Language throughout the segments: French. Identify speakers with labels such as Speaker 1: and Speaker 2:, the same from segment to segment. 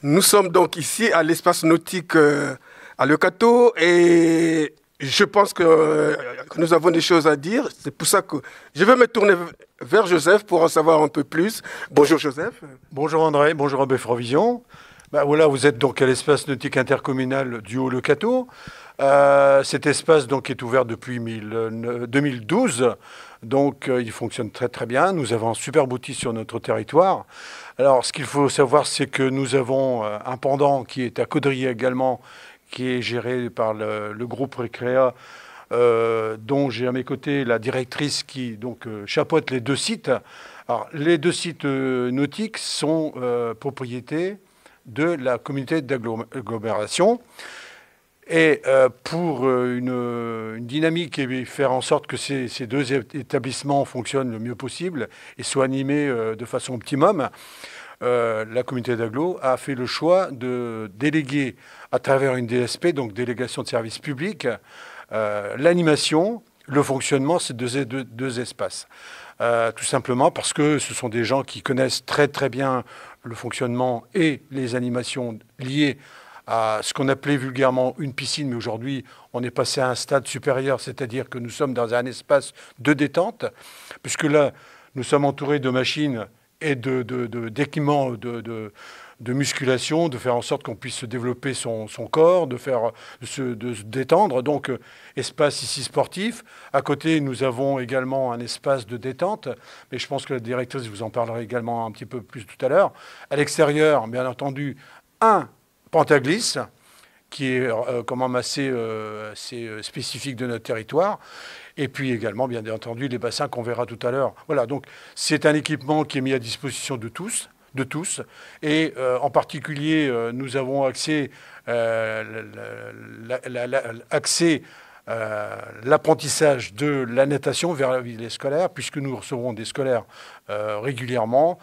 Speaker 1: Nous sommes donc ici à l'espace nautique à Leucateau et je pense que nous avons des choses à dire. C'est pour ça que je vais me tourner vers Joseph pour en savoir un peu plus. Bonjour Joseph.
Speaker 2: Bonjour André, bonjour ABFrovision. Voilà, vous êtes donc à l'espace nautique intercommunal du Haut-Leucateau. Cet espace donc est ouvert depuis 2012, donc il fonctionne très très bien. Nous avons un super outil sur notre territoire. Alors ce qu'il faut savoir, c'est que nous avons un pendant qui est à Caudrier également, qui est géré par le groupe Récréa, dont j'ai à mes côtés la directrice qui donc chapeaute les deux sites. Alors les deux sites nautiques sont propriétés de la communauté d'agglomération. Et pour une dynamique et faire en sorte que ces deux établissements fonctionnent le mieux possible et soient animés de façon optimum, la communauté d'agglo a fait le choix de déléguer à travers une DSP, donc délégation de services publics, l'animation, le fonctionnement de ces deux espaces. Tout simplement parce que ce sont des gens qui connaissent très très bien le fonctionnement et les animations liées à ce qu'on appelait vulgairement une piscine, mais aujourd'hui, on est passé à un stade supérieur, c'est-à-dire que nous sommes dans un espace de détente, puisque là, nous sommes entourés de machines et d'équipements de musculation, de faire en sorte qu'on puisse se développer son corps, de se détendre. Donc, espace ici sportif. À côté, nous avons également un espace de détente, mais je pense que la directrice vous en parlera également un petit peu plus tout à l'heure. À l'extérieur, bien entendu, un Pentaglisse, qui est quand même assez spécifique de notre territoire. Et puis également, bien entendu, les bassins qu'on verra tout à l'heure. Voilà, donc c'est un équipement qui est mis à disposition de tous. Et en particulier, nous avons accès l'apprentissage de la natation vers la vie scolaire, puisque nous recevrons des scolaires régulièrement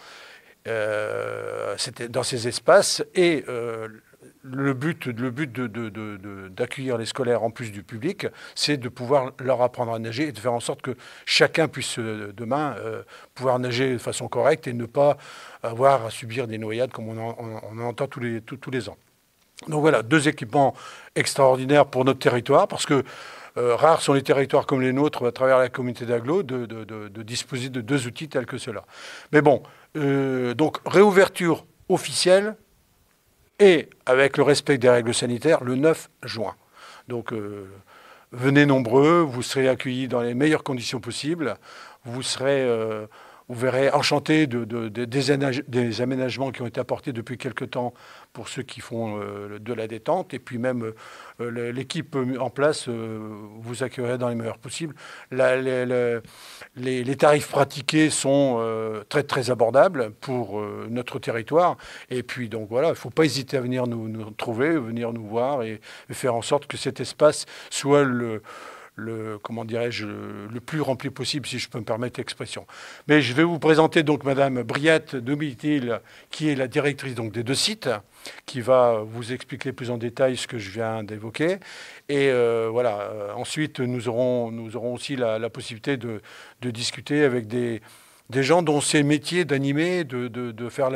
Speaker 2: dans ces espaces. Et le but d'accueillir les scolaires en plus du public, c'est de pouvoir leur apprendre à nager et de faire en sorte que chacun puisse demain pouvoir nager de façon correcte et ne pas avoir à subir des noyades comme on en entend tous les ans. Donc voilà, deux équipements extraordinaires pour notre territoire, parce que rares sont les territoires comme les nôtres, à travers la communauté d'agglo, de disposer de deux outils tels que cela. Mais bon, donc réouverture officielle, et avec le respect des règles sanitaires, le 9 juin. Donc, venez nombreux, vous serez accueillis dans les meilleures conditions possibles. Vous verrez enchantés des aménagements qui ont été apportés depuis quelque temps pour ceux qui font de la détente. Et puis même l'équipe en place vous accueillerait dans les meilleurs possibles. Les tarifs pratiqués sont très très abordables pour notre territoire. Et puis donc voilà, il ne faut pas hésiter à venir nous trouver, venir nous voir et faire en sorte que cet espace soit comment dirais-je, le plus rempli possible, si je peux me permettre l'expression. Mais je vais vous présenter donc Madame Briette Domitil, qui est la directrice donc des deux sites, qui va vous expliquer plus en détail ce que je viens d'évoquer. Et voilà. Ensuite, nous aurons aussi la possibilité de discuter avec des gens dont c'est métier d'animer, de faire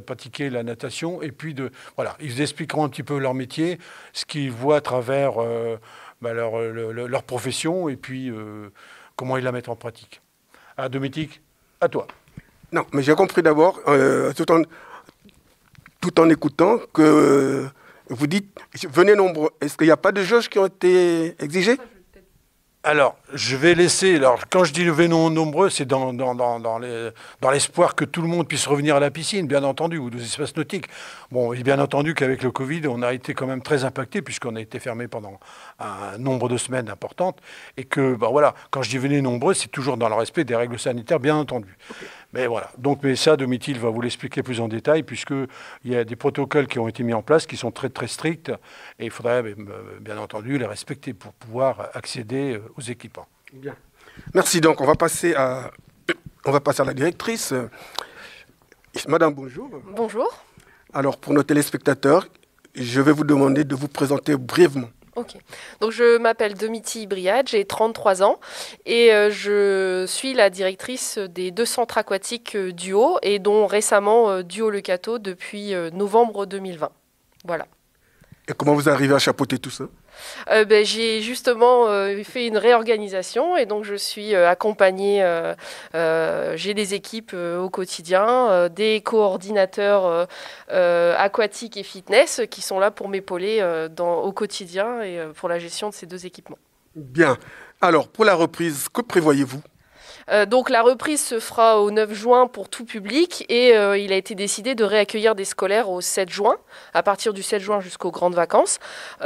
Speaker 2: pratiquer la natation, et puis voilà, ils expliqueront un petit peu leur métier, ce qu'ils voient à travers leur profession, et puis comment ils la mettent en pratique. Ah, Domitik, à toi.
Speaker 1: Non, mais j'ai compris d'abord, tout en écoutant, que vous dites, venez nombreux. Est-ce qu'il n'y a pas de jauges qui ont été exigées ?
Speaker 2: Alors, je vais laisser... Alors, quand je dis venez nombreux, c'est dans l'espoir que tout le monde puisse revenir à la piscine, bien entendu, ou aux espaces nautiques. Bon, et bien entendu qu'avec le Covid, on a été quand même très impacté, puisqu'on a été fermé pendant un nombre de semaines importantes. Et que, voilà, quand je dis venez nombreux, c'est toujours dans le respect des règles sanitaires, bien entendu. Okay. Mais voilà. Donc, mais ça, Domitil va vous l'expliquer plus en détail, puisqu'il y a des protocoles qui ont été mis en place qui sont très, très stricts. Et il faudrait, bien entendu, les respecter pour pouvoir accéder aux équipements.
Speaker 1: Bien. Merci. Donc, on va passer à la directrice. Madame, bonjour.
Speaker 3: Bonjour.
Speaker 1: Alors, pour nos téléspectateurs, je vais vous demander de vous présenter brièvement.
Speaker 3: Ok. Donc, je m'appelle Domiti Briade, j'ai 33 ans et je suis la directrice des 2 centres aquatiques du Haut et dont récemment du Haut-le-Cateau depuis novembre 2020. Voilà.
Speaker 1: Et comment vous arrivez à chapeauter tout ça?
Speaker 3: J'ai justement fait une réorganisation et donc je suis accompagnée, j'ai des équipes au quotidien, des coordinateurs aquatiques et fitness qui sont là pour m'épauler au quotidien et pour la gestion de ces 2 équipements.
Speaker 1: Bien. Alors, pour la reprise, que prévoyez-vous?
Speaker 3: Donc la reprise se fera au 9 juin pour tout public et il a été décidé de réaccueillir des scolaires au 7 juin, à partir du 7 juin jusqu'aux grandes vacances. On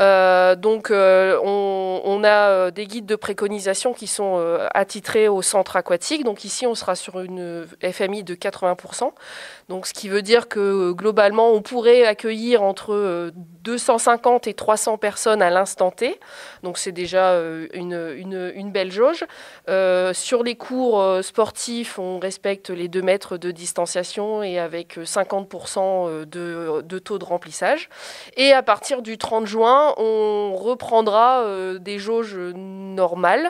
Speaker 3: a des guides de préconisation qui sont attitrés au centre aquatique. Donc ici, on sera sur une FMI de 80%. Donc, ce qui veut dire que globalement, on pourrait accueillir entre 250 et 300 personnes à l'instant T. Donc, c'est déjà une belle jauge. Sur les cours sportifs, on respecte les 2 mètres de distanciation et avec 50% de taux de remplissage. Et à partir du 30 juin, on reprendra des jauges normales,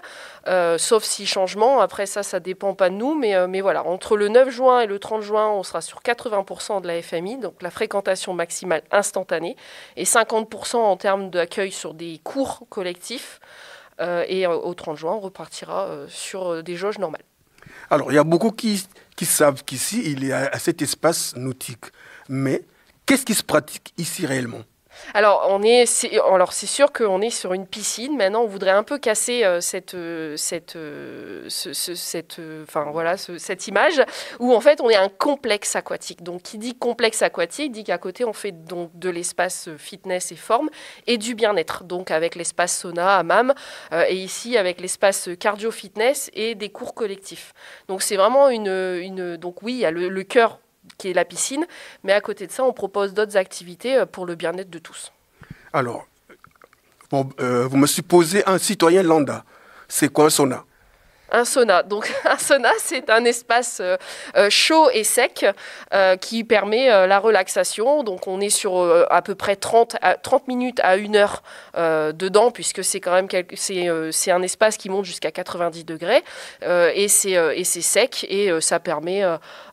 Speaker 3: sauf si changement. Après ça dépend pas de nous. Mais voilà, entre le 9 juin et le 30 juin, on sera sur 80% de la FMI, donc la fréquentation maximale instantanée, et 50% en termes d'accueil sur des cours collectifs. Et au 30 juin, on repartira sur des jauges normales.
Speaker 1: Alors, il y a beaucoup qui savent qu'ici, il y a cet espace nautique. Mais qu'est-ce qui se pratique ici réellement?
Speaker 3: Alors, c'est sûr qu'on est sur une piscine. Maintenant, on voudrait un peu casser cette image où, en fait, on est un complexe aquatique. Donc, qui dit complexe aquatique dit qu'à côté, on fait donc de l'espace fitness et forme et du bien-être. Donc, avec l'espace sauna, hammam, et ici, avec l'espace cardio-fitness et des cours collectifs. Donc, c'est vraiment donc, oui, il y a le cœur qui est la piscine, mais à côté de ça, on propose d'autres activités pour le bien-être de tous.
Speaker 1: Alors, vous me supposez un citoyen lambda. C'est quoi un sauna?
Speaker 3: Un sauna. Donc, un sauna, c'est un espace chaud et sec qui permet la relaxation. Donc, on est sur à peu près 30 minutes à 1 heure dedans, puisque c'est quand même c'est un espace qui monte jusqu'à 90 degrés et c'est sec et ça permet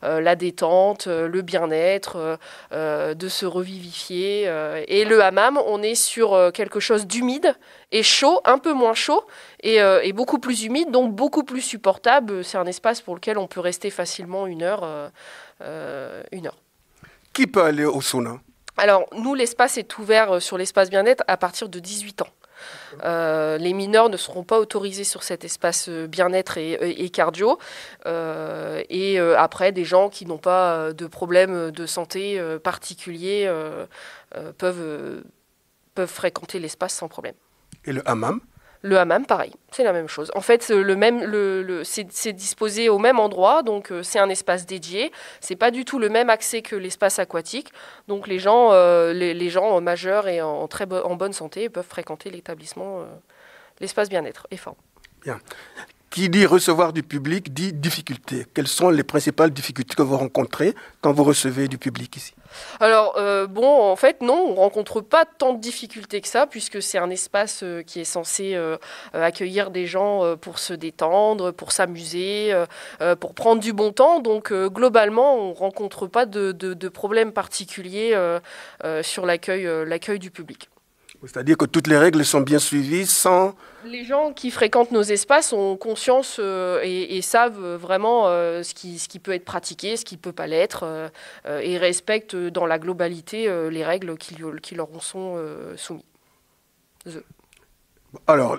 Speaker 3: la détente, le bien-être, de se revivifier. Et le hammam, on est sur quelque chose d'humide et chaud, un peu moins chaud et beaucoup plus humide, donc beaucoup plus supportable. C'est un espace pour lequel on peut rester facilement 1 heure. 1 heure.
Speaker 1: Qui peut aller au sauna?
Speaker 3: Alors, nous, l'espace est ouvert sur l'espace bien-être à partir de 18 ans. Les mineurs ne seront pas autorisés sur cet espace bien-être et cardio. Après, des gens qui n'ont pas de problème de santé particulier peuvent fréquenter l'espace sans problème.
Speaker 1: Et le hammam?
Speaker 3: Le hammam, pareil, c'est la même chose. En fait, c'est disposé au même endroit, donc c'est un espace dédié. C'est pas du tout le même accès que l'espace aquatique. Donc les gens majeurs et en bonne santé peuvent fréquenter l'établissement, l'espace bien-être et forme.
Speaker 1: Bien. Qui dit recevoir du public dit difficulté. Quelles sont les principales difficultés que vous rencontrez quand vous recevez du public ici?
Speaker 3: Alors, en fait, non, on ne rencontre pas tant de difficultés que ça, puisque c'est un espace qui est censé accueillir des gens pour se détendre, pour s'amuser, pour prendre du bon temps. Donc, globalement, on ne rencontre pas de problèmes particuliers sur l'accueil du public.
Speaker 1: C'est-à-dire que toutes les règles sont bien suivies sans...
Speaker 3: Les gens qui fréquentent nos espaces ont conscience et savent vraiment ce qui peut être pratiqué, ce qui ne peut pas l'être, et respectent dans la globalité les règles qui leur sont soumises.
Speaker 1: Alors,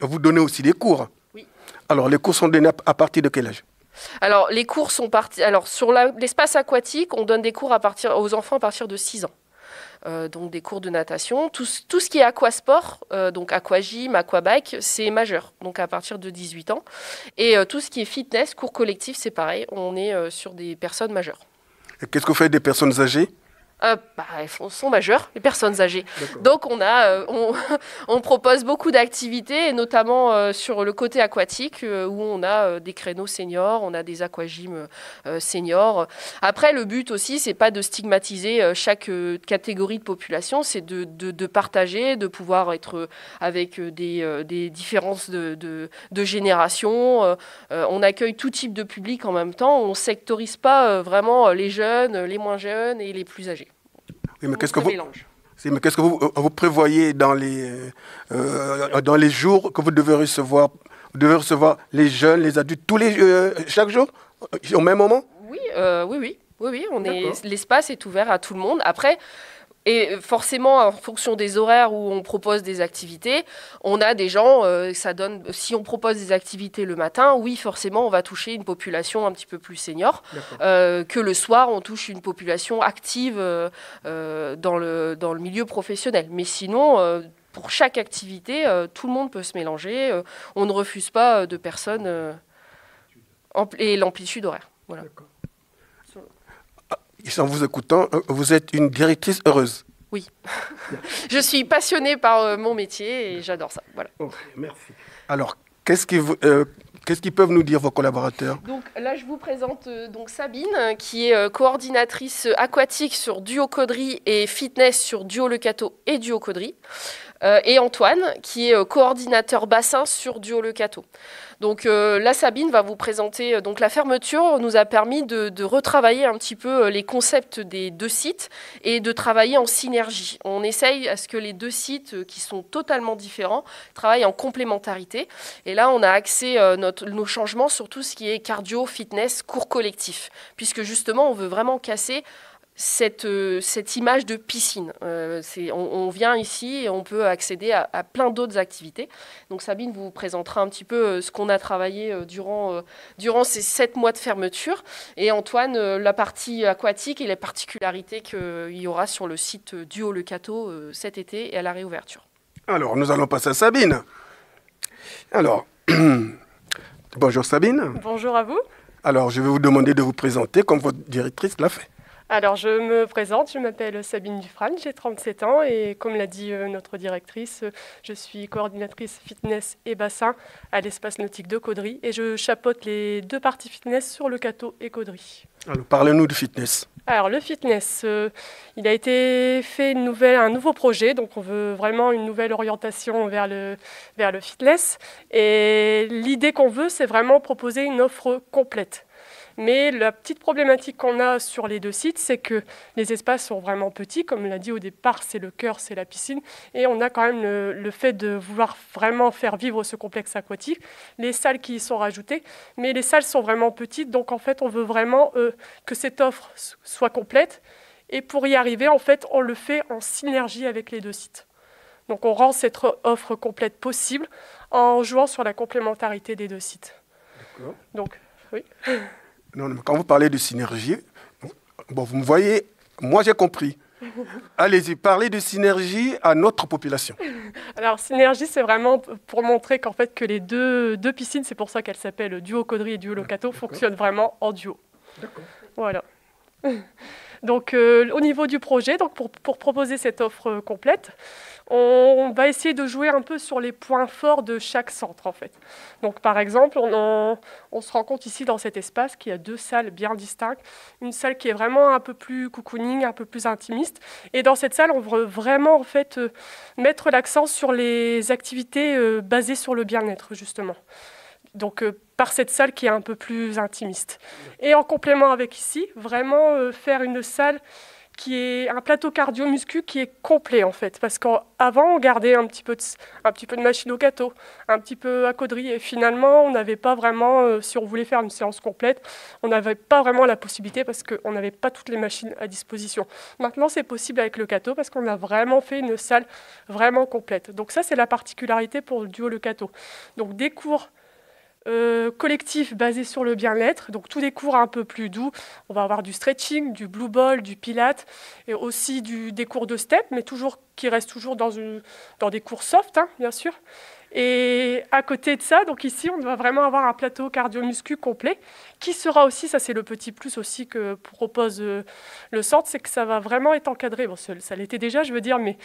Speaker 1: vous donnez aussi des cours?
Speaker 3: Oui.
Speaker 1: Alors, les cours sont donnés à partir de quel âge?
Speaker 3: Alors, les cours sont partis... Alors, sur l'espace aquatique, on donne des cours aux enfants à partir de 6 ans. Donc des cours de natation. Tout ce qui est aquasport, donc aquagym, aquabike, c'est majeur, donc à partir de 18 ans. Et tout ce qui est fitness, cours collectif, c'est pareil, on est sur des personnes majeures.
Speaker 1: Et qu'est-ce que vous faites des personnes âgées?
Speaker 3: Elles sont majeures, les personnes âgées. Donc on propose beaucoup d'activités, et notamment sur le côté aquatique, où on a des créneaux seniors, on a des aquagyms seniors. Après, le but aussi, c'est pas de stigmatiser chaque catégorie de population, c'est de partager, de pouvoir être avec des différences de génération. On accueille tout type de public en même temps, on sectorise pas vraiment les jeunes, les moins jeunes et les plus âgés.
Speaker 1: Oui, mais qu'est-ce que vous prévoyez dans les jours que vous devez recevoir? Vous devez recevoir les jeunes, les adultes, chaque jour, au même moment?
Speaker 3: Oui. L'espace est ouvert à tout le monde. Après, et forcément, en fonction des horaires où on propose des activités, on a des gens, si on propose des activités le matin, oui, forcément, on va toucher une population un petit peu plus senior, que le soir, on touche une population active dans le milieu professionnel. Mais sinon, pour chaque activité, tout le monde peut se mélanger. On ne refuse pas de personnes et l'amplitude horaire. Voilà.
Speaker 1: En vous écoutant, vous êtes une directrice heureuse.
Speaker 3: Oui. Je suis passionnée par mon métier et j'adore ça. Voilà.
Speaker 1: Okay, merci. Alors, qu'est-ce qu'ils peuvent nous dire vos collaborateurs?
Speaker 3: Donc là, je vous présente Sabine, qui est coordinatrice aquatique sur Duo Caudry et fitness sur Duo Le Cateau et Duo Caudry. Et Antoine, qui est coordinateur bassin sur Duo Le Cateau. Donc là, Sabine va vous présenter. Donc la fermeture nous a permis de retravailler un petit peu les concepts des deux sites et de travailler en synergie. On essaye à ce que les deux sites, qui sont totalement différents, travaillent en complémentarité. Et là, on a axé nos changements sur tout ce qui est cardio, fitness, cours collectif, puisque justement, on veut vraiment casser cette image de piscine. On vient ici et on peut accéder à plein d'autres activités. Donc Sabine vous présentera un petit peu ce qu'on a travaillé durant ces 7 mois de fermeture. Et Antoine, la partie aquatique et les particularités qu'il y aura sur le site Duo Le Cateau cet été et à la réouverture.
Speaker 1: Alors, nous allons passer à Sabine. Alors, bonjour Sabine.
Speaker 4: Bonjour à vous.
Speaker 1: Alors, je vais vous demander de vous présenter comme votre directrice l'a fait.
Speaker 4: Alors, je me présente, je m'appelle Sabine Dufresne, j'ai 37 ans et comme l'a dit notre directrice, je suis coordinatrice fitness et bassin à l'espace nautique de Caudry et je chapeaute les deux parties fitness sur le Cateau et Caudry.
Speaker 1: Alors, parlez-nous de fitness.
Speaker 4: Alors, le fitness, il a été fait un nouveau projet, donc on veut vraiment une nouvelle orientation vers le fitness. Et l'idée qu'on veut, c'est vraiment proposer une offre complète. Mais la petite problématique qu'on a sur les deux sites, c'est que les espaces sont vraiment petits. Comme l'a dit au départ, c'est le cœur, c'est la piscine. Et on a quand même le fait de vouloir vraiment faire vivre ce complexe aquatique. Les salles qui y sont rajoutées, mais les salles sont vraiment petites. Donc en fait, on veut vraiment que cette offre soit complète. Et pour y arriver, en fait, on le fait en synergie avec les deux sites. Donc on rend cette offre complète possible en jouant sur la complémentarité des deux sites.
Speaker 1: D'accord.
Speaker 4: Donc, oui.
Speaker 1: Non, quand vous parlez de synergie, bon, vous me voyez, moi j'ai compris. Allez-y, parlez de synergie à notre population.
Speaker 4: Alors, synergie, c'est vraiment pour montrer qu'en fait, que les deux piscines, c'est pour ça qu'elles s'appellent Duo Caudry et Duo Le Cateau, fonctionnent vraiment en duo.
Speaker 1: D'accord.
Speaker 4: Voilà. Donc, au niveau du projet, donc pour proposer cette offre complète, on va essayer de jouer un peu sur les points forts de chaque centre, en fait. Donc, par exemple, on se rend compte ici, dans cet espace, qu'il y a deux salles bien distinctes. Une salle qui est vraiment un peu plus cocooning, un peu plus intimiste. Et dans cette salle, on veut vraiment, en fait, mettre l'accent sur les activités basées sur le bien-être, justement. Donc, par cette salle qui est un peu plus intimiste. Et en complément avec ici, vraiment faire une salle qui est un plateau cardio-muscu qui est complet en fait. Parce qu'avant, on gardait un petit peu de machine au Cateau, un petit peu à Caudry. Et finalement, on n'avait pas vraiment, si on voulait faire une séance complète, on n'avait pas vraiment la possibilité parce qu'on n'avait pas toutes les machines à disposition. Maintenant, c'est possible avec le Cateau parce qu'on a vraiment fait une salle vraiment complète. Donc ça, c'est la particularité pour le Duo Le Cateau. Donc des cours collectif basé sur le bien-être, donc tous des cours un peu plus doux. On va avoir du stretching, du blue ball, du pilates et aussi des cours de step, mais qui restent toujours dans des cours soft, hein, bien sûr. Et à côté de ça, donc ici, on doit vraiment avoir un plateau cardio-muscu complet, qui sera aussi, ça c'est le petit plus aussi que propose le centre, c'est que ça va vraiment être encadré. Bon, ça l'était déjà, je veux dire, mais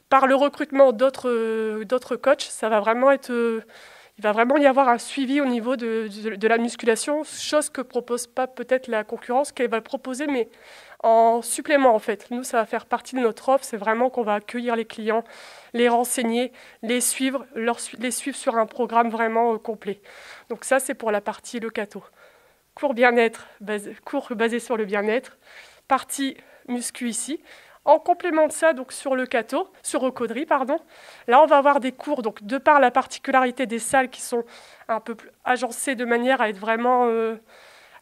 Speaker 4: par le recrutement d'autres coachs, ça va vraiment être... il va vraiment y avoir un suivi au niveau de la musculation, chose que propose pas peut-être la concurrence, qu'elle va proposer, mais en supplément en fait. Nous, ça va faire partie de notre offre, c'est vraiment qu'on va accueillir les clients, les renseigner, les suivre sur un programme vraiment complet. Donc ça, c'est pour la partie Lecato. Cours bien-être, cours basé sur le bien-être, partie muscu ici. En complément de ça, donc sur Caudry, là on va avoir des cours, donc de par la particularité des salles qui sont un peu plus agencées de manière à être vraiment...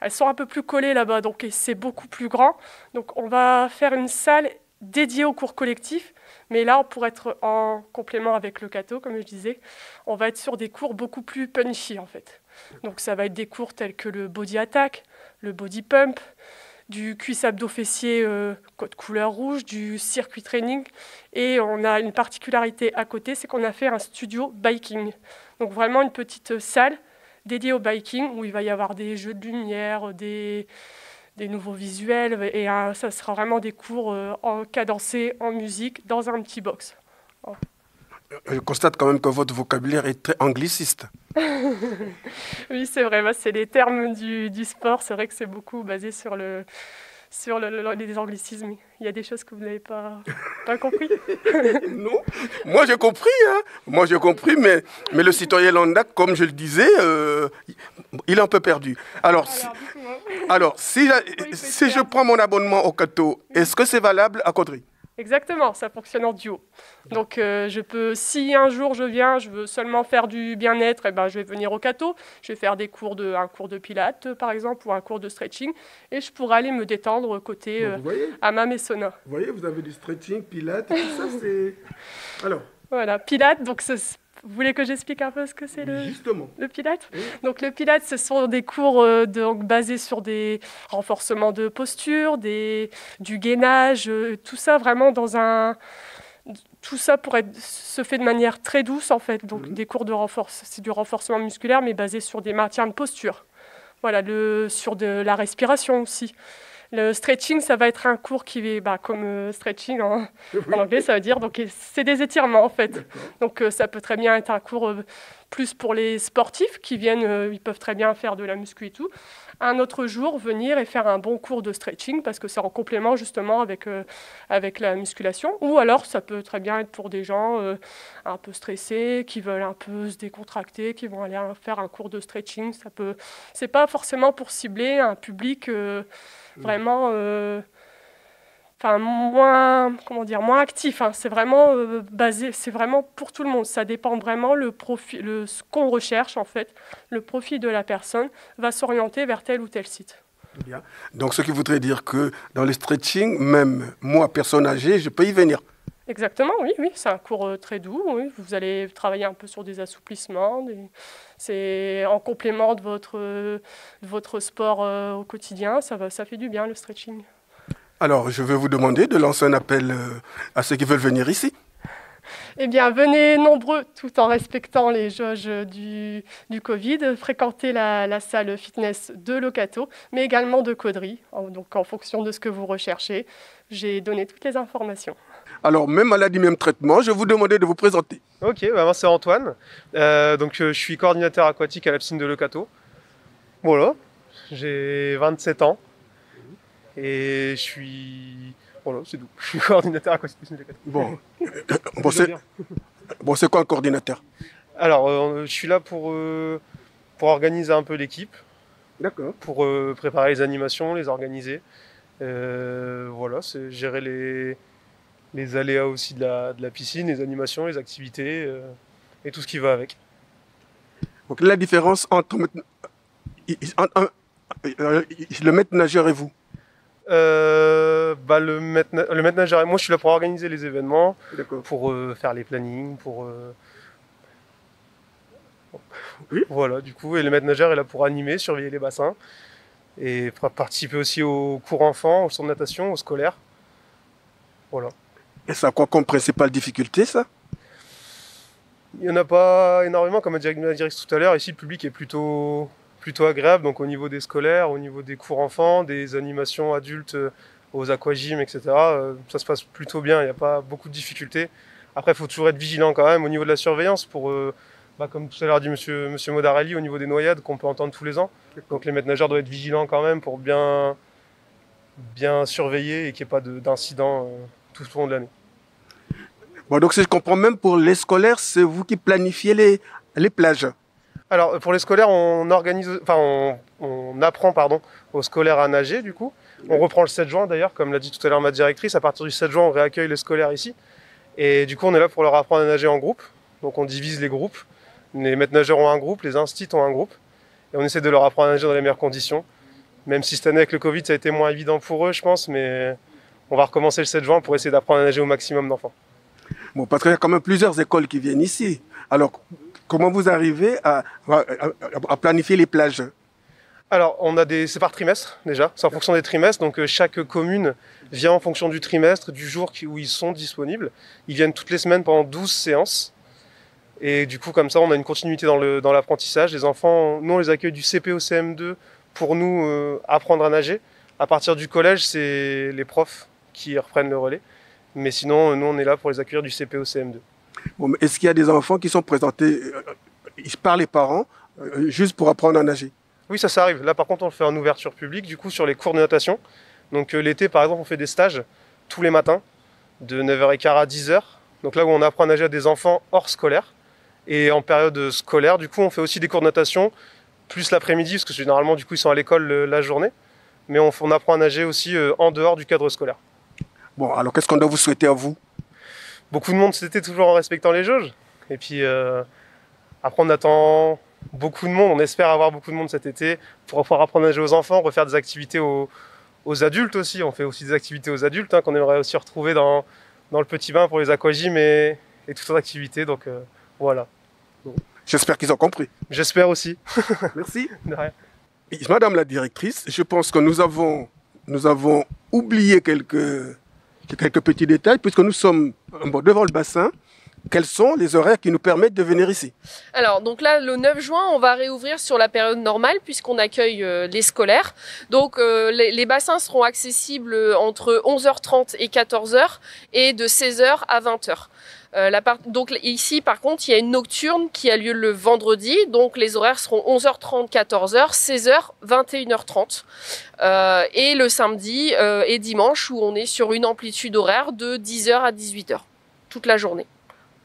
Speaker 4: elles sont un peu plus collées là-bas, donc c'est beaucoup plus grand. Donc on va faire une salle dédiée aux cours collectifs, mais là pour être en complément avec Lecato, comme je disais, on va être sur des cours beaucoup plus punchy en fait. Donc ça va être des cours tels que le body attack, le body pump, du cuisse abdos fessier code couleur rouge, du circuit training. Et on a une particularité à côté, c'est qu'on a fait un studio biking. Donc vraiment une petite salle dédiée au biking où il va y avoir des jeux de lumière, des nouveaux visuels. Et ça sera vraiment des cours cadencés en musique dans un petit box.
Speaker 1: Je constate quand même que votre vocabulaire est très angliciste.
Speaker 4: Oui, c'est vrai, c'est les termes du sport. C'est vrai que c'est beaucoup basé sur les anglicismes. Il y a des choses que vous n'avez pas compris.
Speaker 1: Non, moi j'ai compris. Moi j'ai compris, mais le citoyen lambda, comme je le disais, il est un peu perdu. Alors si je prends mon abonnement au Cato, est-ce que c'est valable à Caudry?
Speaker 4: Exactement, ça fonctionne en duo. Donc je peux, si un jour je viens, je veux seulement faire du bien-être, je vais venir au Cato, je vais faire un cours de pilates par exemple, ou un cours de stretching, et je pourrais aller me détendre côté hammam et sauna.
Speaker 1: Vous voyez, vous avez du stretching, pilates, et tout ça, c'est... Alors.
Speaker 4: Voilà, pilates, donc vous voulez que j'explique un peu ce que c'est le Pilates? Oui. Donc le Pilates, ce sont des cours basés sur des renforcements de posture, du gainage, tout ça vraiment tout ça se fait de manière très douce en fait. Donc des cours c'est du renforcement musculaire mais basé sur des maintiens de posture. Voilà, sur de la respiration aussi. Le stretching, ça va être un cours qui est comme stretching en anglais, ça veut dire, donc c'est des étirements en fait. Donc ça peut très bien être un cours plus pour les sportifs qui viennent, ils peuvent très bien faire de la muscu et tout. Un autre jour, venir et faire un bon cours de stretching parce que c'est en complément justement avec la musculation. Ou alors ça peut très bien être pour des gens un peu stressés, qui veulent un peu se décontracter, qui vont aller faire un cours de stretching. C'est pas forcément pour cibler un public vraiment moins actif, hein. C'est vraiment c'est vraiment pour tout le monde. Ça dépend vraiment ce qu'on recherche en fait. Le profil de la personne va s'orienter vers tel ou tel site.
Speaker 1: Bien. Donc ce qui voudrait dire que dans le stretching, même moi, personne âgée, je peux y venir.
Speaker 4: Exactement, oui, c'est un cours très doux. Oui. Vous allez travailler un peu sur des assouplissements. C'est en complément de votre sport au quotidien. Ça fait du bien le stretching.
Speaker 1: Alors, je vais vous demander de lancer un appel à ceux qui veulent venir ici.
Speaker 4: Eh bien, venez nombreux, tout en respectant les jauges du Covid, fréquenter la salle fitness de Lecato, mais également de Caudry. Donc, en fonction de ce que vous recherchez, j'ai donné toutes les informations.
Speaker 1: Alors, même maladie, même traitement, je vais vous demander de vous présenter.
Speaker 5: Ok, moi c'est Antoine. Je suis coordinateur aquatique à la piscine de Lecato. Voilà, j'ai 27 ans. Et je suis... Voilà, c'est tout. Je suis coordinateur aquatique.
Speaker 1: C'est quoi un coordinateur?
Speaker 5: Alors, je suis là pour organiser un peu l'équipe.
Speaker 1: D'accord.
Speaker 5: Pour préparer les animations, les organiser. Voilà, c'est gérer les aléas aussi de la piscine, les animations, les activités et tout ce qui va avec.
Speaker 1: Donc la différence entre le maître nageur et vous?
Speaker 5: Le maître nageur et moi je suis là pour organiser les événements, pour faire les plannings,
Speaker 1: Oui.
Speaker 5: Voilà, du coup, et le maître nageur est là pour animer, surveiller les bassins et participer aussi aux cours enfants, aux cours de natation, aux scolaires. Voilà.
Speaker 1: Et ça a quoi comme principale difficulté, ça?
Speaker 5: Il n'y en a pas énormément, comme a dit la directrice tout à l'heure. Ici, le public est plutôt agréable, donc au niveau des scolaires, au niveau des cours enfants, des animations adultes aux aquagymes, etc. Ça se passe plutôt bien, il n'y a pas beaucoup de difficultés. Après, il faut toujours être vigilant quand même au niveau de la surveillance pour, comme tout à l'heure dit monsieur Modarelli, au niveau des noyades qu'on peut entendre tous les ans. Donc les maîtres nageurs doivent être vigilants quand même pour bien surveiller et qu'il n'y ait pas d'incidents tout au long de l'année.
Speaker 1: Bon, donc si je comprends, même pour les scolaires, c'est vous qui planifiez les plages.
Speaker 5: Alors pour les scolaires, on apprend aux scolaires à nager du coup. On reprend le 7 juin d'ailleurs, comme l'a dit tout à l'heure ma directrice. À partir du 7 juin, on réaccueille les scolaires ici. Et du coup, on est là pour leur apprendre à nager en groupe. Donc on divise les groupes. Les maîtres nageurs ont un groupe, les instits ont un groupe. Et on essaie de leur apprendre à nager dans les meilleures conditions. Même si cette année avec le Covid, ça a été moins évident pour eux, je pense. Mais on va recommencer le 7 juin pour essayer d'apprendre à nager au maximum d'enfants.
Speaker 1: Bon, parce qu'il y a quand même plusieurs écoles qui viennent ici. Alors, comment vous arrivez à planifier les plages?
Speaker 5: Alors, c'est par trimestre déjà, c'est en fonction des trimestres. Donc, chaque commune vient en fonction du trimestre, du jour où ils sont disponibles. Ils viennent toutes les semaines pendant 12 séances. Et du coup, comme ça, on a une continuité dans l'apprentissage. Les enfants, nous, on les accueille du CP au CM2 pour nous apprendre à nager. À partir du collège, c'est les profs qui reprennent le relais. Mais sinon, nous, on est là pour les accueillir du CP au CM2.
Speaker 1: Bon, est-ce qu'il y a des enfants qui sont présentés par les parents juste pour apprendre à nager?
Speaker 5: Oui, ça arrive. Là, par contre, on le fait en ouverture publique, du coup, sur les cours de natation. Donc, l'été, par exemple, on fait des stages tous les matins, de 9h15 à 10h. Donc là où on apprend à nager à des enfants hors scolaire. Et en période scolaire, du coup, on fait aussi des cours de natation, plus l'après-midi, parce que généralement, du coup, ils sont à l'école la journée. Mais on apprend à nager aussi en dehors du cadre scolaire.
Speaker 1: Bon, alors qu'est-ce qu'on doit vous souhaiter à vous?
Speaker 5: Beaucoup de monde cet été, toujours en respectant les jauges. Et puis, après, on attend beaucoup de monde. On espère avoir beaucoup de monde cet été pour pouvoir apprendre à nager aux enfants, refaire des activités aux adultes aussi. On fait aussi des activités aux adultes qu'on aimerait aussi retrouver dans le petit bain pour les aquagymes et toutes sortes d'activités. Donc, voilà.
Speaker 1: Bon. J'espère qu'ils ont compris.
Speaker 5: J'espère aussi.
Speaker 1: Merci.
Speaker 5: De rien.
Speaker 1: Madame la directrice, je pense que nous avons oublié quelques petits détails, puisque nous sommes devant le bassin. Quels sont les horaires qui nous permettent de venir ici?
Speaker 3: Alors, donc là, le 9 juin, on va réouvrir sur la période normale puisqu'on accueille les scolaires. Donc, les bassins seront accessibles entre 11h30 et 14h et de 16h à 20h. Donc ici, par contre, il y a une nocturne qui a lieu le vendredi. Donc, les horaires seront 11h30, 14h, 16h, 21h30. Et le samedi et dimanche où on est sur une amplitude horaire de 10h à 18h toute la journée.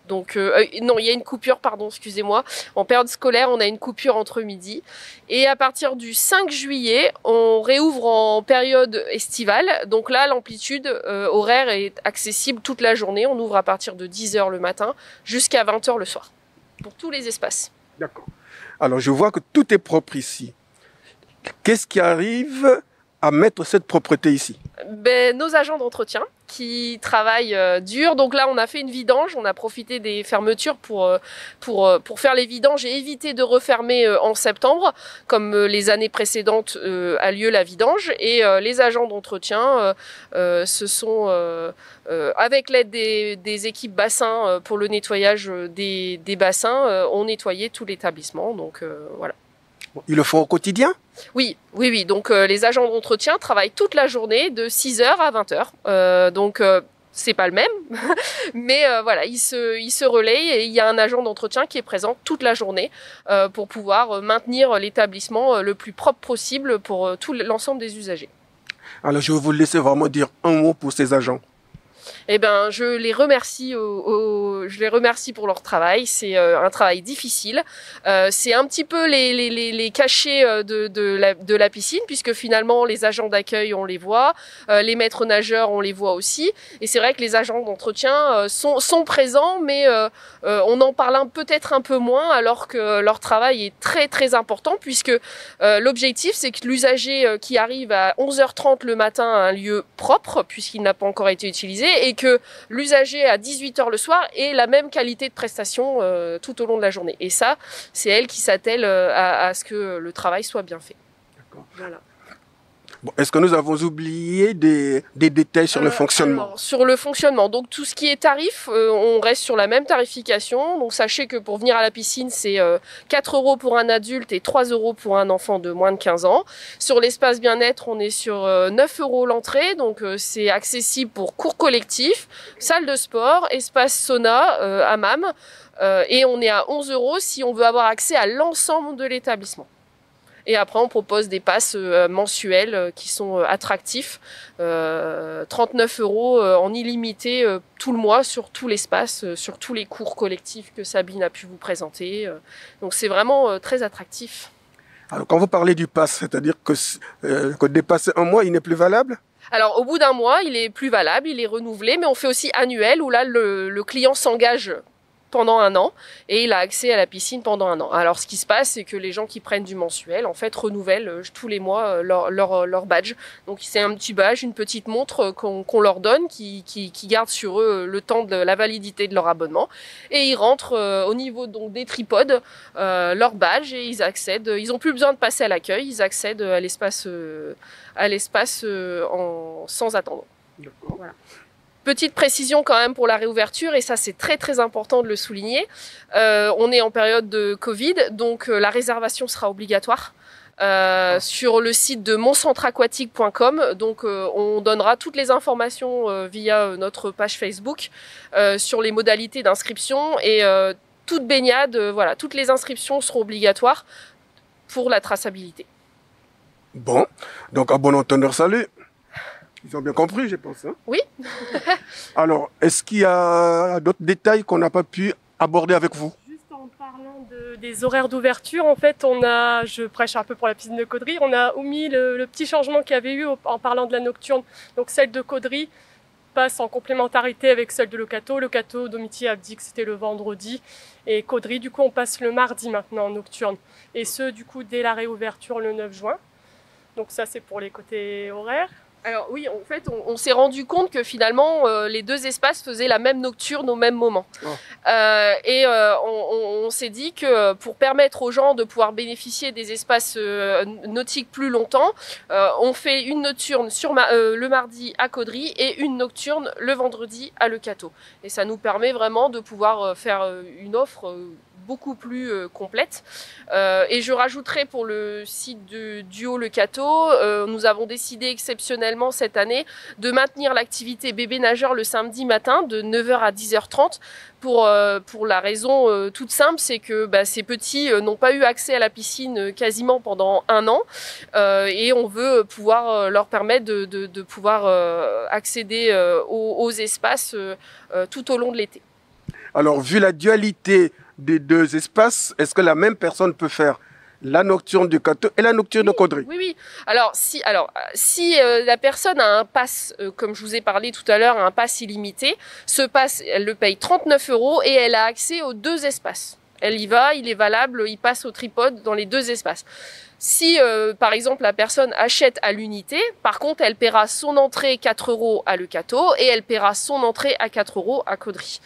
Speaker 3: Donc, non, il y a une coupure, pardon, excusez-moi. En période scolaire, on a une coupure entre midi. Et à partir du 5 juillet, on réouvre en période estivale. Donc là, l'amplitude horaire est accessible toute la journée. On ouvre à partir de 10h le matin jusqu'à 20h le soir, pour tous les espaces.
Speaker 1: D'accord. Alors, je vois que tout est propre ici. Qu'est-ce qui arrive à mettre cette propreté ici?
Speaker 3: Nos agents d'entretien qui travaillent dur. Donc là, on a fait une vidange. On a profité des fermetures pour faire les vidanges et éviter de refermer en septembre, comme les années précédentes a lieu la vidange. Et les agents d'entretien avec l'aide des équipes bassins pour le nettoyage des bassins, ont nettoyé tout l'établissement. Donc voilà.
Speaker 1: Ils le font au quotidien?
Speaker 3: Oui. Donc les agents d'entretien travaillent toute la journée de 6h à 20h. Donc c'est pas le même, mais voilà, ils se relayent et il y a un agent d'entretien qui est présent toute la journée pour pouvoir maintenir l'établissement le plus propre possible pour tout l'ensemble des usagers.
Speaker 1: Alors je vais vous laisser vraiment dire un mot pour ces agents.
Speaker 3: Eh ben, je les remercie pour leur travail. C'est un travail difficile. C'est un petit peu les cachets de la piscine, puisque finalement les agents d'accueil on les voit, les maîtres nageurs on les voit aussi. Et c'est vrai que les agents d'entretien sont présents, mais on en parle peut-être un peu moins, alors que leur travail est très très important, puisque l'objectif c'est que l'usager qui arrive à 11h30 le matin à un lieu propre, puisqu'il n'a pas encore été utilisé, et que l'usager à 18h le soir ait la même qualité de prestation tout au long de la journée. Et ça, c'est elle qui s'attelle à ce que le travail soit bien fait.
Speaker 1: D'accord.
Speaker 3: Voilà.
Speaker 1: Bon, est-ce que nous avons oublié des détails sur le fonctionnement?
Speaker 3: Alors, sur le fonctionnement, donc tout ce qui est tarif, on reste sur la même tarification. Donc sachez que pour venir à la piscine, c'est 4 € pour un adulte et 3 € pour un enfant de moins de 15 ans. Sur l'espace bien-être, on est sur 9 € l'entrée, donc c'est accessible pour cours collectifs, salle de sport, espace sauna, hammam, et on est à 11 € si on veut avoir accès à l'ensemble de l'établissement. Et après, on propose des passes mensuels qui sont attractifs, 39 € en illimité tout le mois sur tout l'espace, sur tous les cours collectifs que Sabine a pu vous présenter. Donc c'est vraiment très attractif.
Speaker 1: Alors quand vous parlez du pass, c'est-à-dire que dépasser un mois, il n'est plus valable?
Speaker 3: Alors au bout d'un mois, il est plus valable, il est renouvelé, mais on fait aussi annuel où là le client s'engage pendant un an et il a accès à la piscine pendant un an. Alors ce qui se passe, c'est que les gens qui prennent du mensuel en fait renouvellent tous les mois leur badge. Donc c'est un petit badge, une petite montre qu'on leur donne qui garde sur eux le temps de la validité de leur abonnement et ils rentrent au niveau donc des tripodes leur badge et ils accèdent. Ils n'ont plus besoin de passer à l'accueil, ils accèdent à l'espace sans attendre. Voilà. Petite précision quand même pour la réouverture, et ça c'est très très important de le souligner, on est en période de Covid, donc la réservation sera obligatoire sur le site de moncentraquatique.com, donc on donnera toutes les informations via notre page Facebook sur les modalités d'inscription, et toute baignade, voilà, toutes les inscriptions seront obligatoires pour la traçabilité.
Speaker 1: Bon, donc à bon entendeur, salut. Ils ont bien compris, je pense. Hein?
Speaker 3: Oui.
Speaker 1: Alors, est-ce qu'il y a d'autres détails qu'on n'a pas pu aborder avec vous?
Speaker 4: Juste en parlant des horaires d'ouverture, en fait, je prêche un peu pour la piscine de Caudry, on a omis le petit changement qu'il y avait eu en parlant de la nocturne. Donc celle de Caudry passe en complémentarité avec celle de Locato. Locato, Domitier a dit que c'était le vendredi. Et Caudry, du coup, on passe le mardi maintenant en nocturne. Et ce, du coup, dès la réouverture le 9 juin. Donc ça, c'est pour les côtés horaires.
Speaker 3: Alors oui, en fait, on s'est rendu compte que finalement, les deux espaces faisaient la même nocturne au même moment. Oh. On s'est dit que pour permettre aux gens de pouvoir bénéficier des espaces nautiques plus longtemps, on fait une nocturne le mardi à Caudry et une nocturne le vendredi à Locato. Et ça nous permet vraiment de pouvoir faire une offre beaucoup plus complète. Et je rajouterai pour le site de Duo Locato, nous avons décidé exceptionnellement cette année de maintenir l'activité bébé nageur le samedi matin de 9 h à 10 h 30 pour la raison toute simple, c'est que ces petits n'ont pas eu accès à la piscine quasiment pendant un an et on veut pouvoir leur permettre de pouvoir accéder aux espaces tout au long de l'été.
Speaker 1: Alors, vu la dualité des deux espaces, est-ce que la même personne peut faire la nocturne du Cato et la nocturne de Caudry?
Speaker 3: Oui, oui. Alors, si la personne a un pass, comme je vous ai parlé tout à l'heure, un pass illimité, ce pass, elle le paye 39 € et elle a accès aux deux espaces. Elle y va, il est valable, il passe au tripode dans les deux espaces. Si, par exemple, la personne achète à l'unité, par contre, elle paiera son entrée 4 € à Locato et elle paiera son entrée à 4 € à Caudry.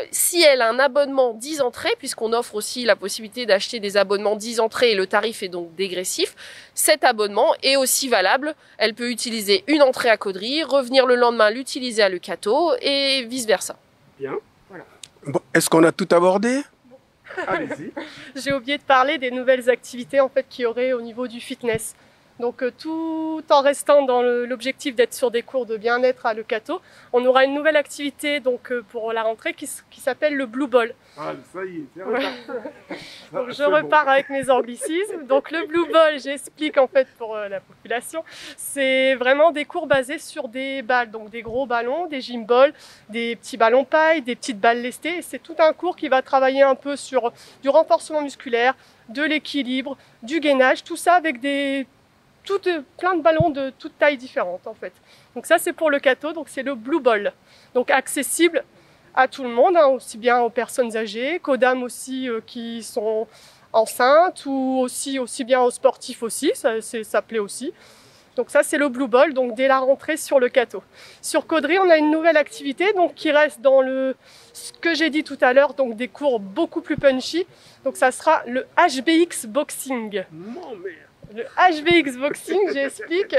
Speaker 3: Si elle a un abonnement 10 entrées, puisqu'on offre aussi la possibilité d'acheter des abonnements 10 entrées et le tarif est donc dégressif, cet abonnement est aussi valable. Elle peut utiliser une entrée à Caudry, revenir le lendemain l'utiliser à Locato et vice-versa.
Speaker 1: Bien. Voilà. Bon, est-ce qu'on a tout abordé? Allez-y.
Speaker 4: J'ai oublié de parler des nouvelles activités en fait qu'il y aurait au niveau du fitness. Donc tout en restant dans l'objectif d'être sur des cours de bien-être à Locato, on aura une nouvelle activité donc pour la rentrée qui s'appelle le Blue Ball.
Speaker 1: Ah, ça y est, c'est
Speaker 4: Donc je repars avec mes anglicismes. Donc le Blue Ball, j'explique en fait pour la population, c'est vraiment des cours basés sur des balles, donc des gros ballons, des gym balls, des petits ballons paille, des petites balles lestées. Et c'est tout un cours qui va travailler un peu sur du renforcement musculaire, de l'équilibre, du gainage, tout ça avec plein de ballons de toutes tailles différentes en fait. Donc ça c'est pour Locato, donc c'est le Blue Ball. Donc accessible à tout le monde, hein, aussi bien aux personnes âgées qu'aux dames aussi qui sont enceintes ou aussi bien aux sportifs aussi, ça plaît aussi. Donc ça c'est le Blue Ball, donc dès la rentrée sur Locato. Sur Caudry on a une nouvelle activité donc qui reste dans ce que j'ai dit tout à l'heure, donc des cours beaucoup plus punchy. Donc ça sera le HBX Boxing.
Speaker 1: Non mais...
Speaker 4: Le HBX Boxing, j'explique.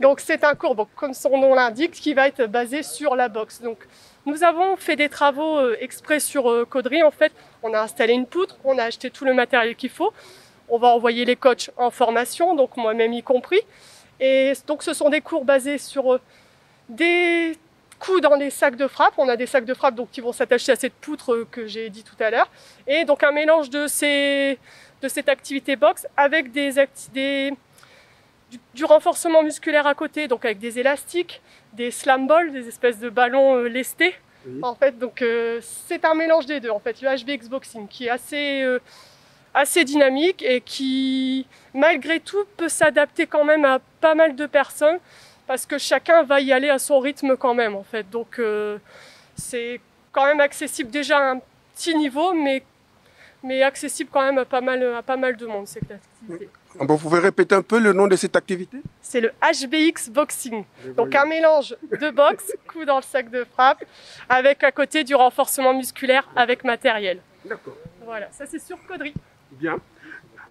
Speaker 4: Donc c'est un cours, donc, comme son nom l'indique, qui va être basé sur la boxe. Donc nous avons fait des travaux exprès sur Caudry. En fait, on a installé une poutre, on a acheté tout le matériel qu'il faut. On va envoyer les coachs en formation, donc moi-même y compris. Et donc ce sont des cours basés sur des coups dans les sacs de frappe. On a des sacs de frappe donc, qui vont s'attacher à cette poutre que j'ai dit tout à l'heure. Et donc un mélange de cette activité boxe avec du renforcement musculaire à côté, donc avec des élastiques, des slam balls, des espèces de ballons lestés. Oui. En fait, donc c'est un mélange des deux. En fait, le HBX Boxing qui est assez dynamique et qui, malgré tout, peut s'adapter quand même à pas mal de personnes parce que chacun va y aller à son rythme quand même, en fait. Donc, c'est quand même accessible déjà à un petit niveau, mais accessible quand même à pas mal de monde, cette activité.
Speaker 1: Vous pouvez répéter un peu le nom de cette activité?
Speaker 4: C'est le HBX Boxing. Donc, un mélange de boxe, coup dans le sac de frappe, avec à côté du renforcement musculaire avec matériel.
Speaker 1: D'accord.
Speaker 4: Voilà, ça c'est sur Caudry.
Speaker 1: Bien.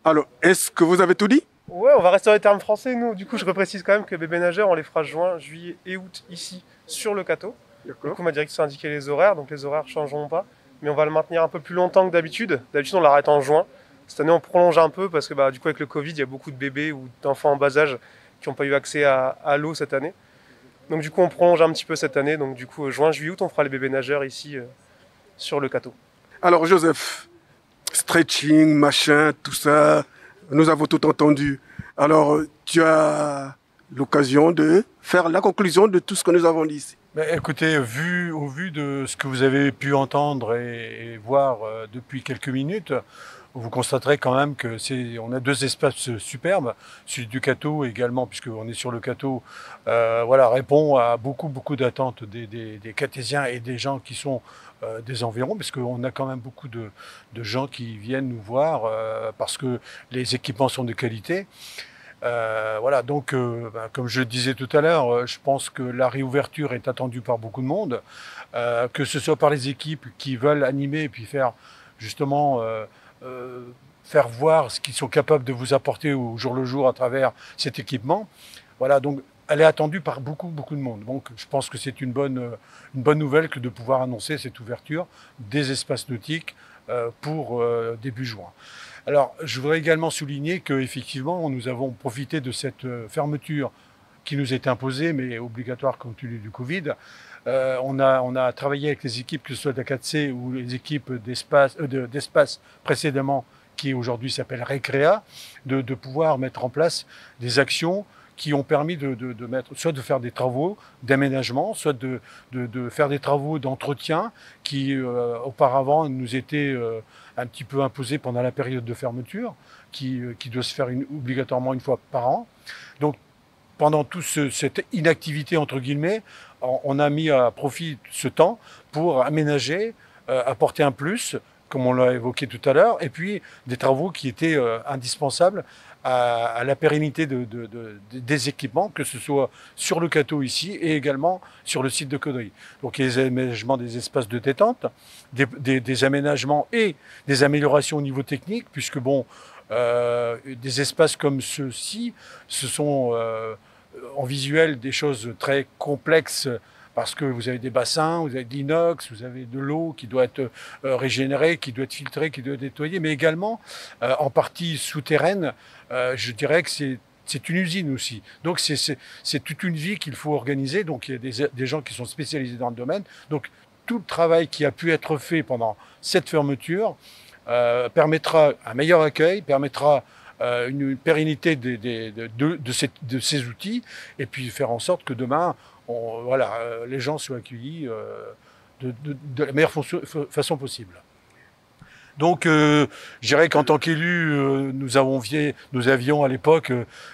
Speaker 1: Alors, est-ce que vous avez tout dit?
Speaker 5: Ouais, on va rester dans les termes français, nous. Du coup, je reprécise quand même que Bébé Nageur, on les fera juin, juillet et août ici, sur le Cateau. Du coup, ma direction a indiqué les horaires, donc les horaires ne changeront pas. Mais on va le maintenir un peu plus longtemps que d'habitude. D'habitude, on l'arrête en juin. Cette année, on prolonge un peu parce que du coup, avec le Covid, il y a beaucoup de bébés ou d'enfants en bas âge qui n'ont pas eu accès à l'eau cette année. Donc du coup, on prolonge un petit peu cette année. Donc du coup, juin, juillet, août, on fera les Bébés Nageurs ici, sur le Cateau.
Speaker 1: Alors, Joseph, stretching, machin, tout ça, nous avons tout entendu. Alors, tu as l'occasion de faire la conclusion de tout ce que nous avons dit ici.
Speaker 2: Écoutez, au vu de ce que vous avez pu entendre et voir depuis quelques minutes, vous constaterez quand même que on a deux espaces superbes. Celui du Cateau également, puisqu'on est sur le Cateau, répond à beaucoup d'attentes des Catésiens et des gens qui sont des environs, parce qu'on a quand même beaucoup de gens qui viennent nous voir parce que les équipements sont de qualité. Comme je le disais tout à l'heure, je pense que la réouverture est attendue par beaucoup de monde, que ce soit par les équipes qui veulent animer et puis faire justement faire voir ce qu'ils sont capables de vous apporter au jour le jour à travers cet équipement. Voilà, donc elle est attendue par beaucoup de monde. Donc je pense que c'est une bonne nouvelle que de pouvoir annoncer cette ouverture des espaces nautiques pour début juin. Alors, je voudrais également souligner qu'effectivement, nous avons profité de cette fermeture qui nous est imposée, mais obligatoire compte tenu du Covid. On a travaillé avec les équipes, que ce soit d'ACATC ou les équipes d'espace précédemment, qui aujourd'hui s'appelle Récréa, de pouvoir mettre en place des actions qui ont permis soit de faire des travaux d'aménagement, soit de faire des travaux d'entretien qui auparavant nous étaient un petit peu imposés pendant la période de fermeture, qui doit se faire obligatoirement une fois par an. Donc pendant toute cette inactivité entre guillemets, on a mis à profit ce temps pour aménager, apporter un plus, comme on l'a évoqué tout à l'heure, et puis des travaux qui étaient indispensables à la pérennité des équipements, que ce soit sur le Cateau ici et également sur le site de Caudry. Donc les aménagements des espaces de détente, des aménagements et des améliorations au niveau technique, puisque des espaces comme ceux-ci, ce sont en visuel des choses très complexes, parce que vous avez des bassins, vous avez de l'inox, vous avez de l'eau qui doit être régénérée, qui doit être filtrée, qui doit être nettoyée, mais également en partie souterraine, je dirais que c'est une usine aussi. Donc c'est toute une vie qu'il faut organiser. Donc il y a des gens qui sont spécialisés dans le domaine. Donc tout le travail qui a pu être fait pendant cette fermeture permettra un meilleur accueil, permettra une pérennité de ces outils, et puis faire en sorte que demain, les gens soient accueillis de la meilleure façon possible. Donc, je dirais qu'en tant qu'élu, nous avions à l'époque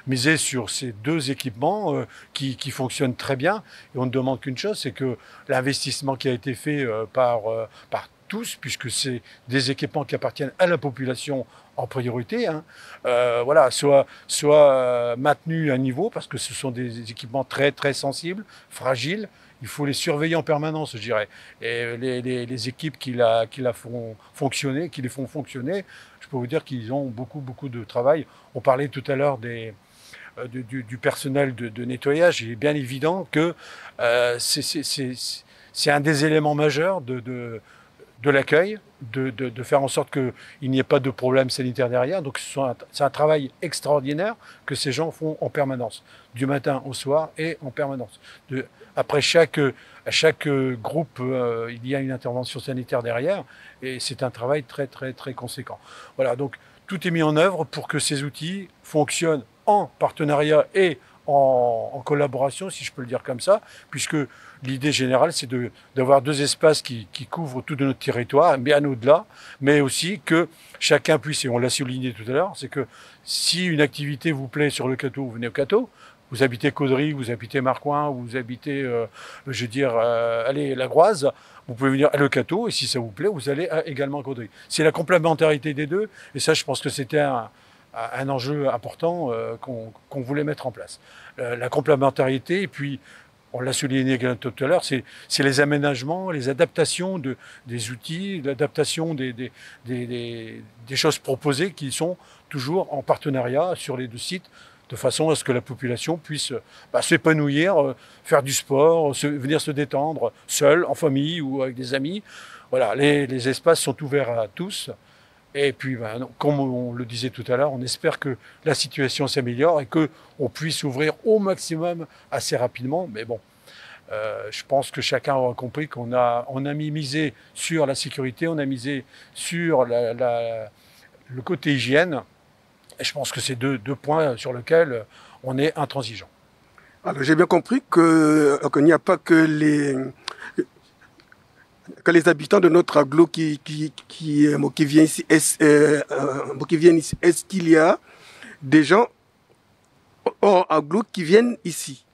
Speaker 2: misé sur ces deux équipements qui fonctionnent très bien. Et on ne demande qu'une chose, c'est que l'investissement qui a été fait par tous, puisque c'est des équipements qui appartiennent à la population en priorité, soit maintenu à niveau, parce que ce sont des équipements très très sensibles, fragiles, il faut les surveiller en permanence, je dirais. Et les équipes qui les font fonctionner, je peux vous dire qu'ils ont beaucoup de travail. On parlait tout à l'heure du personnel de nettoyage. Il est bien évident que c'est un des éléments majeurs de l'accueil, de faire en sorte qu'il n'y ait pas de problème sanitaire derrière. Donc c'est un travail extraordinaire que ces gens font en permanence, du matin au soir et en permanence. Après chaque groupe, il y a une intervention sanitaire derrière et c'est un travail très conséquent. Voilà, donc tout est mis en œuvre pour que ces outils fonctionnent en partenariat et en collaboration, si je peux le dire comme ça, puisque l'idée générale, c'est d'avoir 2 espaces qui couvrent tout de notre territoire, bien au-delà, mais aussi que chacun puisse, et on l'a souligné tout à l'heure, c'est que si une activité vous plaît sur le Cateau, vous venez au Cateau. Vous habitez Caudry, vous habitez Marcoing, vous habitez, allez, La Groise, vous pouvez venir à Le Cateau, et si ça vous plaît, vous allez également à Caudry. C'est la complémentarité des deux, et ça, je pense que c'était un enjeu important qu'on voulait mettre en place. La complémentarité, et puis, on l'a souligné tout à l'heure, c'est les aménagements, les adaptations des outils, l'adaptation des choses proposées qui sont toujours en partenariat sur les 2 sites, de façon à ce que la population puisse s'épanouir, faire du sport, venir se détendre seul, en famille ou avec des amis. Voilà, les espaces sont ouverts à tous. Et puis, comme on le disait tout à l'heure, on espère que la situation s'améliore et qu'on puisse ouvrir au maximum assez rapidement. Mais bon, je pense que chacun aura compris qu'on a misé sur la sécurité, on a misé sur le côté hygiène. Et je pense que c'est deux points sur lesquels on est intransigeant.
Speaker 1: Alors j'ai bien compris qu'il n'y a pas que les habitants de notre aglo qui viennent ici. Est-ce qu'il y a des gens hors aglo qui viennent ici?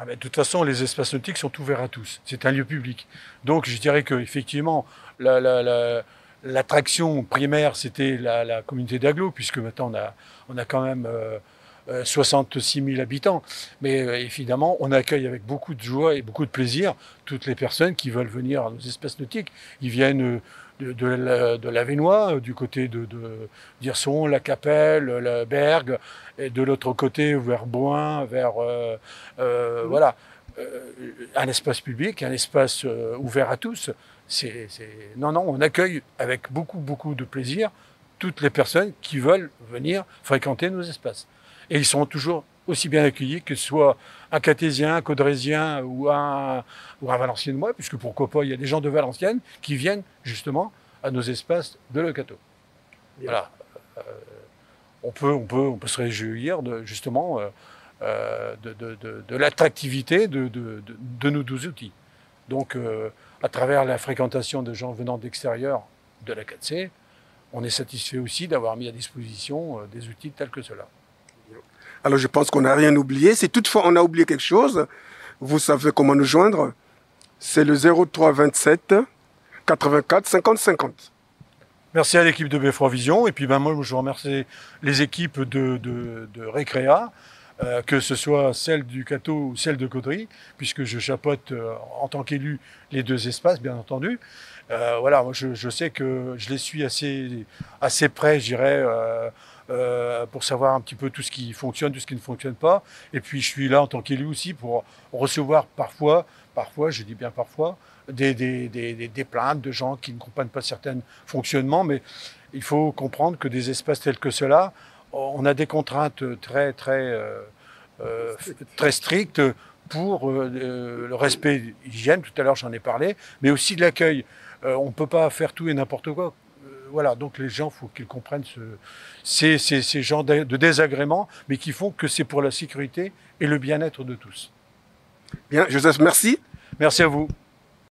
Speaker 2: De toute façon, les espaces nautiques sont ouverts à tous. C'est un lieu public. Donc je dirais qu'effectivement, l'attraction primaire, c'était la communauté d'agglo, puisque maintenant on a quand même 66 000 habitants. Mais évidemment, on accueille avec beaucoup de joie et beaucoup de plaisir toutes les personnes qui veulent venir à nos espaces nautiques. Ils viennent de l'Avesnois, du côté d'Hirson, la Capelle, la Bergue, et de l'autre côté vers Bouin, vers voilà, un espace public, un espace ouvert à tous. Non, on accueille avec beaucoup de plaisir toutes les personnes qui veulent venir fréquenter nos espaces. Et ils sont toujours aussi bien accueillis que ce soit un Catésien, un Caudrésien ou un Valenciennois, puisque pourquoi pas, il y a des gens de Valenciennes qui viennent justement à nos espaces de Le Cateau. Voilà. On peut se réjouir justement de l'attractivité de nos 12 outils. Donc, à travers la fréquentation de gens venant d'extérieur de la 4C, on est satisfait aussi d'avoir mis à disposition des outils tels que ceux-là.
Speaker 1: Alors je pense qu'on n'a rien oublié. Si toutefois on a oublié quelque chose, vous savez comment nous joindre. C'est le 03 27 84 50 50.
Speaker 2: Merci à l'équipe de Beffroi Vision. Et puis moi, je remercie les équipes de Récréa, que ce soit celle du Cateau ou celle de Caudry, puisque je chapeaute en tant qu'élu les 2 espaces, bien entendu. Voilà, moi je sais que je les suis assez près, je dirais, pour savoir un petit peu tout ce qui fonctionne, tout ce qui ne fonctionne pas. Et puis je suis là en tant qu'élu aussi pour recevoir parfois, je dis bien parfois, des plaintes de gens qui ne comprennent pas certains fonctionnements. Mais il faut comprendre que des espaces tels que ceux-là, on a des contraintes très strictes pour le respect de l'hygiène. Tout à l'heure, j'en ai parlé, mais aussi de l'accueil. On ne peut pas faire tout et n'importe quoi. Voilà, donc les gens, il faut qu'ils comprennent ces genres de désagréments, mais qui font que c'est pour la sécurité et le bien-être de tous.
Speaker 1: Bien, Joseph, merci.
Speaker 2: Merci à vous.